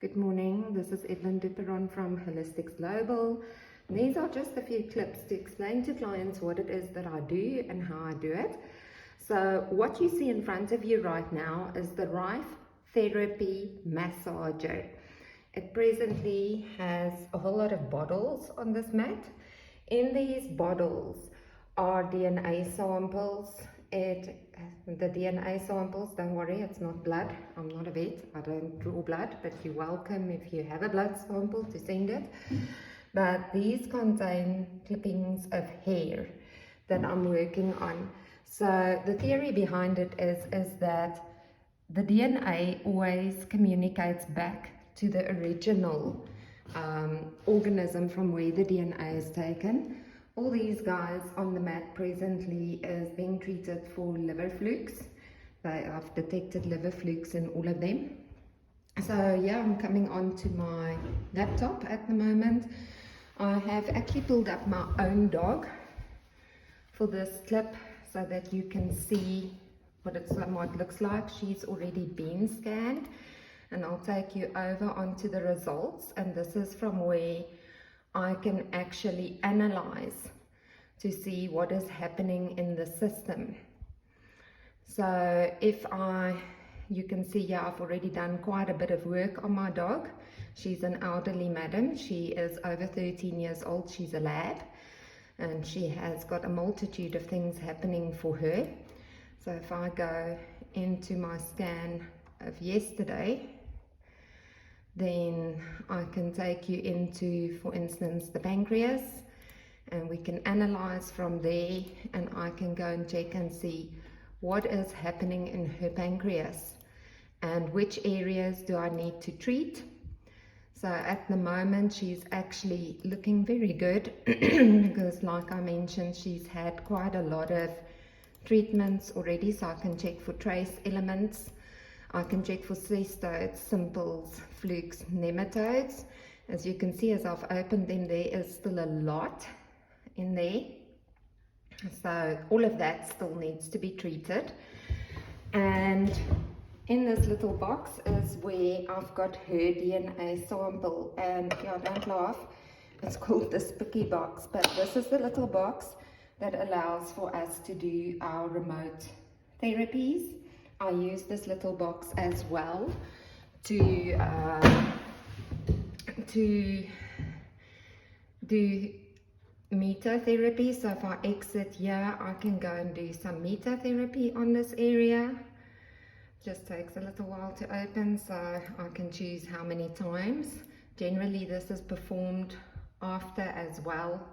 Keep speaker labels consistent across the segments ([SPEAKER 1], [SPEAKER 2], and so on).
[SPEAKER 1] Good morning, this is Evelyn Duperon from Holistics Global. These are just a few clips to explain to clients what it is that I do and how I do it. So what you see in front of you right now is the Rife Therapy Massager. It presently has a whole lot of bottles on this mat. In these bottles are DNA samples. The DNA samples, don't worry, it's not blood. I'm not a vet, I don't draw blood, but you're welcome if you have a blood sample to send it. But these contain clippings of hair that I'm working on. So the theory behind it is that the DNA always communicates back to the original organism from where the DNA is taken. All these guys on the mat presently is being treated for liver flukes. They have detected liver flukes in all of them. So yeah, I'm coming on to my laptop at the moment. I have actually pulled up my own dog for this clip so that you can see what it looks like. She's already been scanned, and I'll take you over onto the results, and this is from where I can actually analyze to see what is happening in the system. So you can see here I've already done quite a bit of work on my dog. She's an elderly madam. She is over 13 years old. She's a lab, and she has got a multitude of things happening for her. So if I go into my scan of yesterday, then I can take you into, for instance, the pancreas, and we can analyze from there, and I can go and check and see what is happening in her pancreas and which areas do I need to treat. So at the moment she's actually looking very good because, like I mentioned, she's had quite a lot of treatments already. So I can check for trace elements, I can check for cestodes, simples, flukes, nematodes. As you can see, as I've opened them, there is still a lot in there. So all of that still needs to be treated. And in this little box is where I've got her DNA sample. And yeah, don't laugh, it's called the Spicky box, but this is the little box that allows for us to do our remote therapies. I use this little box as well to do metotherapy. So if I exit here, I can go and do some metotherapy on this area. Just takes a little while to open, so I can choose how many times. Generally this is performed after as well.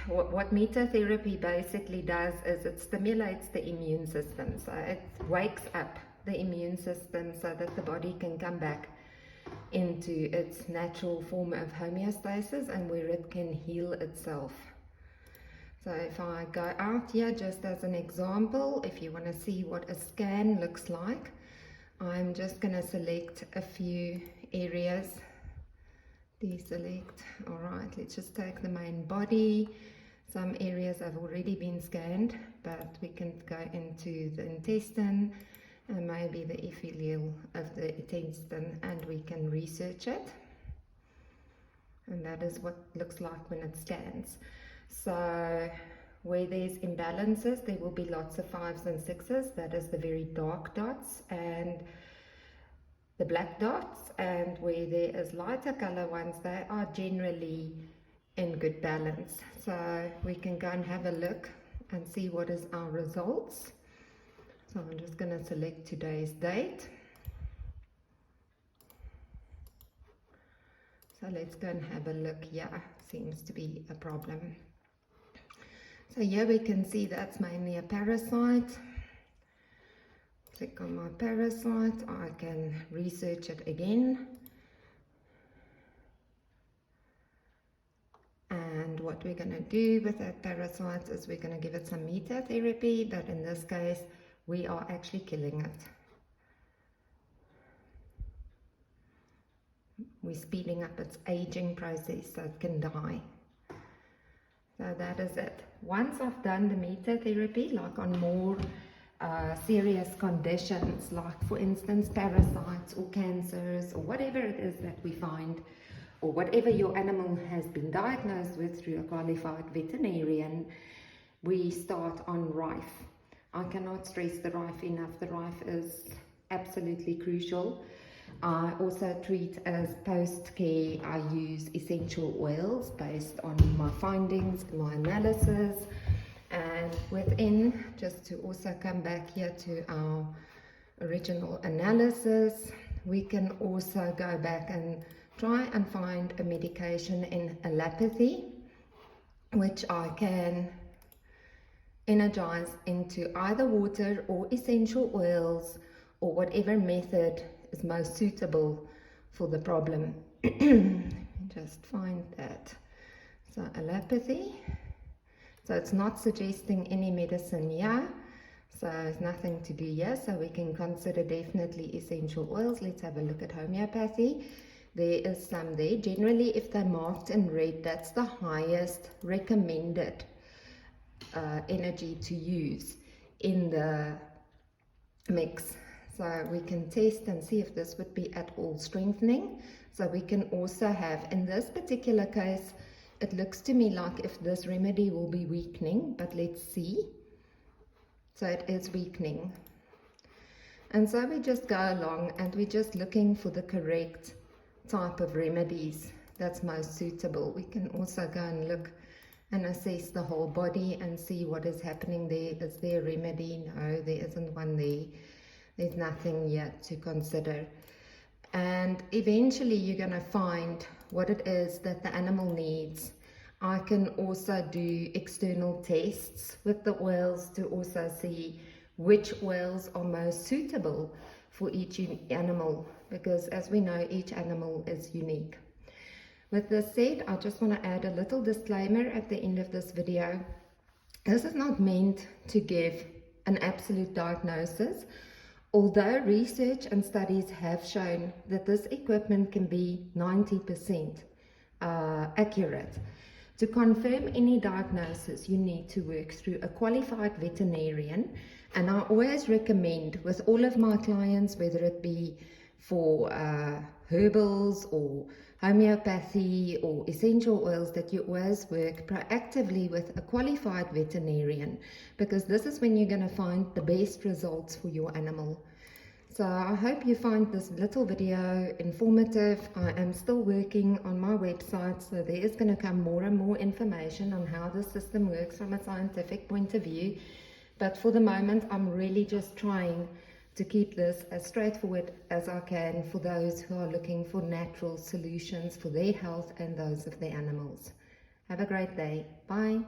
[SPEAKER 1] What metotherapy basically does is it stimulates the immune system, so it wakes up the immune system so that the body can come back into its natural form of homeostasis and where it can heal itself. So if I go out here, just as an example, if you want to see what a scan looks like, I'm just going to select a few areas. Deselect. Alright, let's just take the main body. Some areas have already been scanned, but we can go into the intestine and maybe the epithelial of the intestine, and we can research it. And that is what it looks like when it scans. So where there's imbalances, there will be lots of 5s and 6s. That is the very dark dots and the black dots. And where there is lighter color ones, they are generally in good balance. So we can go and have a look and see what is our results. So I'm just going to select today's date. So let's go and have a look. Yeah, seems to be a problem. So here we can see that's mainly a parasite. Click on my parasite. I can research it again. And what we're going to do with that parasite is we're going to give it some metotherapy, but in this case we are actually killing it. We're speeding up its aging process so it can die. So that is it. Once I've done the metotherapy, like on more serious conditions, like for instance parasites or cancers or whatever it is that we find, or whatever your animal has been diagnosed with through a qualified veterinarian, we start on rife. I cannot stress the rife enough. The rife is absolutely crucial. I also treat as post-care. I use essential oils based on my findings, my analysis, and within, just to also come back here to our original analysis, we can also go back and try and find a medication in allopathy, which I can energize into either water or essential oils or whatever method is most suitable for the problem. Just find that. So allopathy. So it's not suggesting any medicine here. So there's nothing to do here. So we can consider definitely essential oils. Let's have a look at homeopathy. There is some there. Generally, if they're marked in red, that's the highest recommended energy to use in the mix. So we can test and see if this would be at all strengthening. So we can also have, in this particular case, it looks to me like if this remedy will be weakening, but let's see. So it is weakening. And so we just go along and we're just looking for the correct type of remedies that's most suitable. We can also go and look and assess the whole body and see what is happening there. Is there a remedy? No, there isn't one there. There's nothing yet to consider. And eventually you're going to find what it is that the animal needs. I can also do external tests with the oils to also see which oils are most suitable for each animal, because as we know, each animal is unique. With this said, I just want to add a little disclaimer at the end of this video. This is not meant to give an absolute diagnosis, although research and studies have shown that this equipment can be 90% accurate. To confirm any diagnosis, you need to work through a qualified veterinarian, and I always recommend with all of my clients, whether it be for herbals or homeopathy or essential oils, that you always work proactively with a qualified veterinarian, because this is when you're going to find the best results for your animal. So I hope you find this little video informative. I am still working on my website, so there is going to come more and more information on how the system works from a scientific point of view. But for the moment, I'm really just trying to keep this as straightforward as I can for those who are looking for natural solutions for their health and those of their animals. Have a great day. Bye.